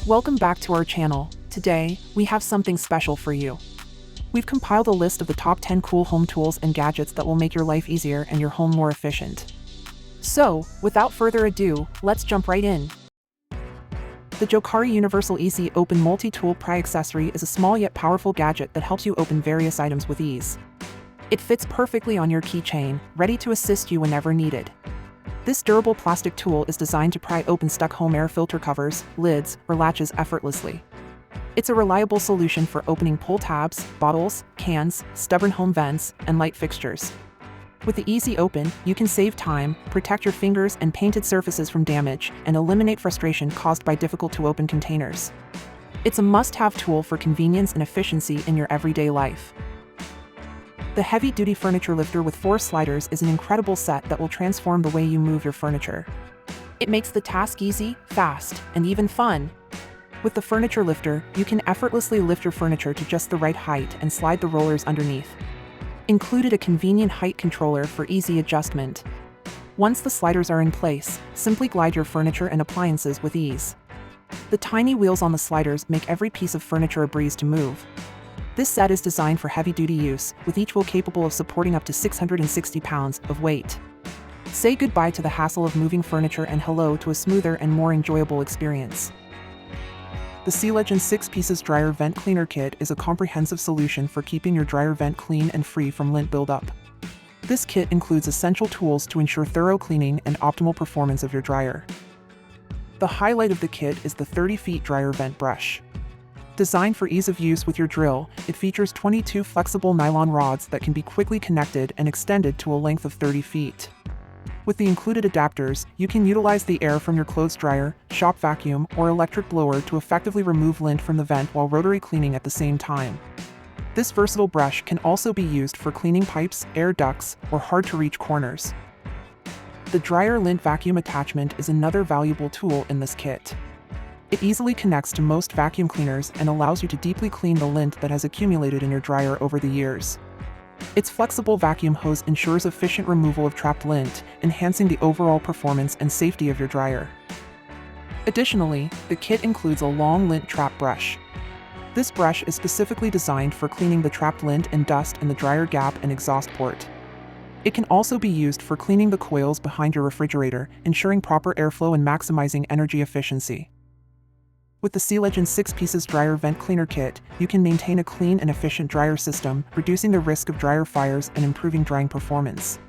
Welcome back to our channel. Today, we have something special for you. We've compiled a list of the top 10 cool home tools and gadgets that will make your life easier and your home more efficient. So, without further ado, let's jump right in. The Jokari Universal Easy Open Multi-Tool Pry Accessory is a small yet powerful gadget that helps you open various items with ease. It fits perfectly on your keychain, ready to assist you whenever needed. This durable plastic tool is designed to pry open stuck home air filter covers, lids, or latches effortlessly. It's a reliable solution for opening pull tabs, bottles, cans, stubborn home vents, and light fixtures. With the easy open, you can save time, protect your fingers and painted surfaces from damage, and eliminate frustration caused by difficult-to-open containers. It's a must-have tool for convenience and efficiency in your everyday life. The heavy-duty furniture lifter with 4 sliders is an incredible set that will transform the way you move your furniture. It makes the task easy, fast, and even fun. With the furniture lifter, you can effortlessly lift your furniture to just the right height and slide the rollers underneath. Included a convenient height controller for easy adjustment. Once the sliders are in place, simply glide your furniture and appliances with ease. The tiny wheels on the sliders make every piece of furniture a breeze to move. This set is designed for heavy-duty use, with each wheel capable of supporting up to 660 pounds of weight. Say goodbye to the hassle of moving furniture and hello to a smoother and more enjoyable experience. The Sealegend 6-Pieces Dryer Vent Cleaner Kit is a comprehensive solution for keeping your dryer vent clean and free from lint buildup. This kit includes essential tools to ensure thorough cleaning and optimal performance of your dryer. The highlight of the kit is the 30-feet dryer vent brush. Designed for ease of use with your drill, it features 22 flexible nylon rods that can be quickly connected and extended to a length of 30 feet. With the included adapters, you can utilize the air from your clothes dryer, shop vacuum, or electric blower to effectively remove lint from the vent while rotary cleaning at the same time. This versatile brush can also be used for cleaning pipes, air ducts, or hard-to-reach corners. The dryer lint vacuum attachment is another valuable tool in this kit. It easily connects to most vacuum cleaners and allows you to deeply clean the lint that has accumulated in your dryer over the years. Its flexible vacuum hose ensures efficient removal of trapped lint, enhancing the overall performance and safety of your dryer. Additionally, the kit includes a long lint trap brush. This brush is specifically designed for cleaning the trapped lint and dust in the dryer gap and exhaust port. It can also be used for cleaning the coils behind your refrigerator, ensuring proper airflow and maximizing energy efficiency. With the Sealegend 6-Pieces Dryer Vent Cleaner Kit, you can maintain a clean and efficient dryer system, reducing the risk of dryer fires and improving drying performance.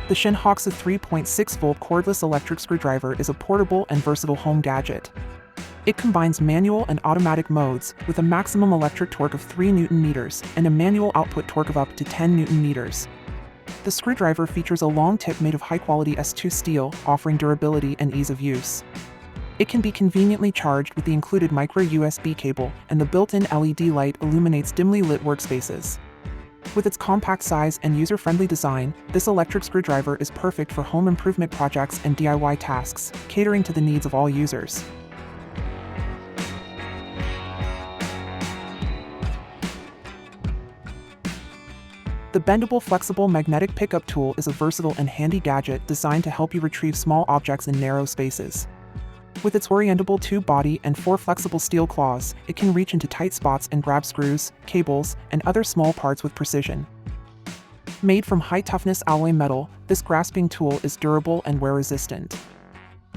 The SHENHAOXU 3.6-volt cordless electric screwdriver is a portable and versatile home gadget. It combines manual and automatic modes with a maximum electric torque of 3 Nm and a manual output torque of up to 10 Nm. The screwdriver features a long tip made of high-quality S2 steel, offering durability and ease of use. It can be conveniently charged with the included micro USB cable, and the built-in LED light illuminates dimly lit workspaces. With its compact size and user-friendly design, this electric screwdriver is perfect for home improvement projects and DIY tasks, catering to the needs of all users. The Bendable Flexible Magnetic Pickup Tool is a versatile and handy gadget designed to help you retrieve small objects in narrow spaces. With its orientable tube body and 4 flexible steel claws, it can reach into tight spots and grab screws, cables, and other small parts with precision. Made from high-toughness alloy metal, this grasping tool is durable and wear-resistant.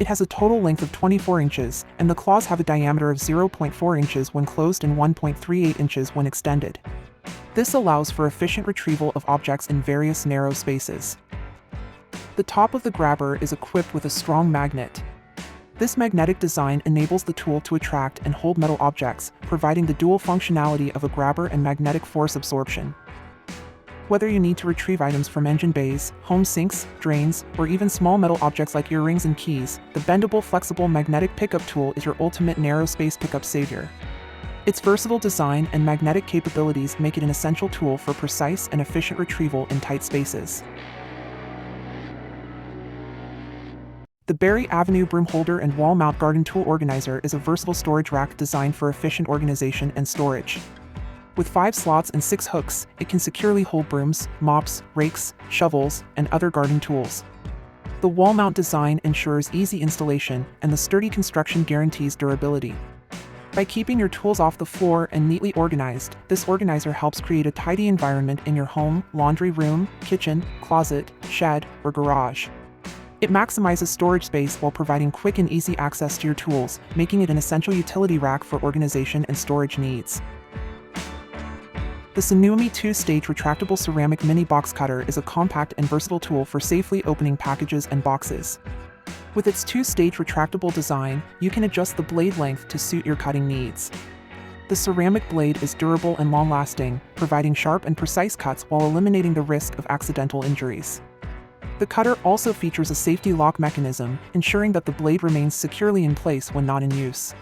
It has a total length of 24 inches, and the claws have a diameter of 0.4 inches when closed and 1.38 inches when extended. This allows for efficient retrieval of objects in various narrow spaces. The top of the grabber is equipped with a strong magnet. This magnetic design enables the tool to attract and hold metal objects, providing the dual functionality of a grabber and magnetic force absorption. Whether you need to retrieve items from engine bays, home sinks, drains, or even small metal objects like earrings and keys, the bendable, flexible magnetic pickup tool is your ultimate narrow space pickup savior. Its versatile design and magnetic capabilities make it an essential tool for precise and efficient retrieval in tight spaces. The Berry Avenue Broom Holder and Wall Mount Garden Tool Organizer is a versatile storage rack designed for efficient organization and storage. With 5 slots and 6 hooks, it can securely hold brooms, mops, rakes, shovels, and other garden tools. The wall mount design ensures easy installation, and the sturdy construction guarantees durability. By keeping your tools off the floor and neatly organized, this organizer helps create a tidy environment in your home, laundry room, kitchen, closet, shed, or garage. It maximizes storage space while providing quick and easy access to your tools, making it an essential utility rack for organization and storage needs. The Sonuimy 2-stage retractable ceramic mini box cutter is a compact and versatile tool for safely opening packages and boxes. With its 2-stage retractable design, you can adjust the blade length to suit your cutting needs. The ceramic blade is durable and long-lasting, providing sharp and precise cuts while eliminating the risk of accidental injuries. The cutter also features a safety lock mechanism, ensuring that the blade remains securely in place when not in use.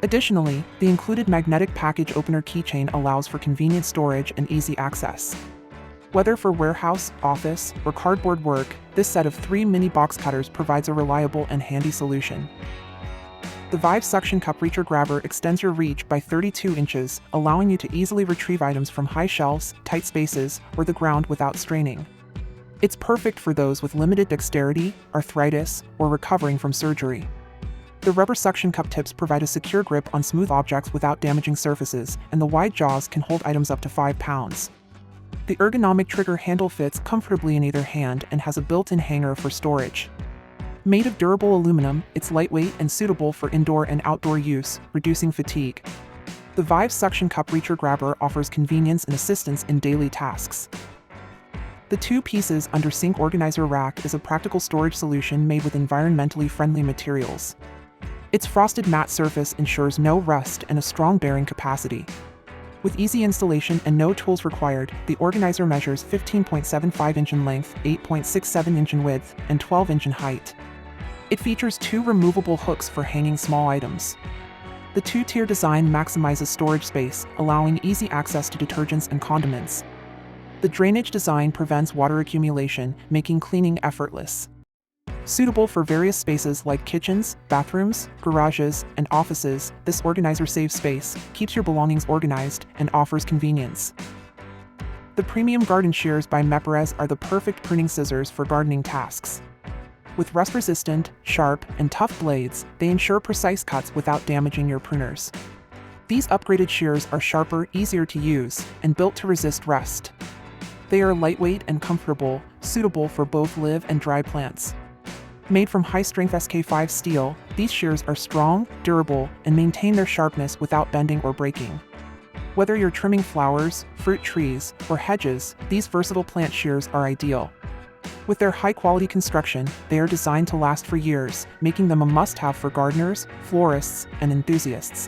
Additionally, the included magnetic package opener keychain allows for convenient storage and easy access. Whether for warehouse, office, or cardboard work, this set of 3 mini box cutters provides a reliable and handy solution. The Vive suction cup reacher grabber extends your reach by 32 inches, allowing you to easily retrieve items from high shelves, tight spaces, or the ground without straining. It's perfect for those with limited dexterity, arthritis, or recovering from surgery. The rubber suction cup tips provide a secure grip on smooth objects without damaging surfaces, and the wide jaws can hold items up to 5 pounds. The ergonomic trigger handle fits comfortably in either hand and has a built-in hanger for storage. Made of durable aluminum, it's lightweight and suitable for indoor and outdoor use, reducing fatigue. The Vive suction cup reacher grabber offers convenience and assistance in daily tasks. The 2 pieces under sink organizer rack is a practical storage solution made with environmentally friendly materials. Its frosted matte surface ensures no rust and a strong bearing capacity. With easy installation and no tools required, the organizer measures 15.75 inch in length, 8.67 inch in width, and 12 inch in height. It features 2 removable hooks for hanging small items. The 2-tier design maximizes storage space, allowing easy access to detergents and condiments. The drainage design prevents water accumulation, making cleaning effortless. Suitable for various spaces like kitchens, bathrooms, garages, and offices, this organizer saves space, keeps your belongings organized, and offers convenience. The premium garden shears by Meperez are the perfect pruning scissors for gardening tasks. With rust-resistant, sharp, and tough blades, they ensure precise cuts without damaging your pruners. These upgraded shears are sharper, easier to use, and built to resist rust. They are lightweight and comfortable, suitable for both live and dry plants. Made from high-strength SK5 steel, these shears are strong, durable, and maintain their sharpness without bending or breaking. Whether you're trimming flowers, fruit trees, or hedges, these versatile plant shears are ideal. With their high-quality construction, they are designed to last for years, making them a must-have for gardeners, florists, and enthusiasts.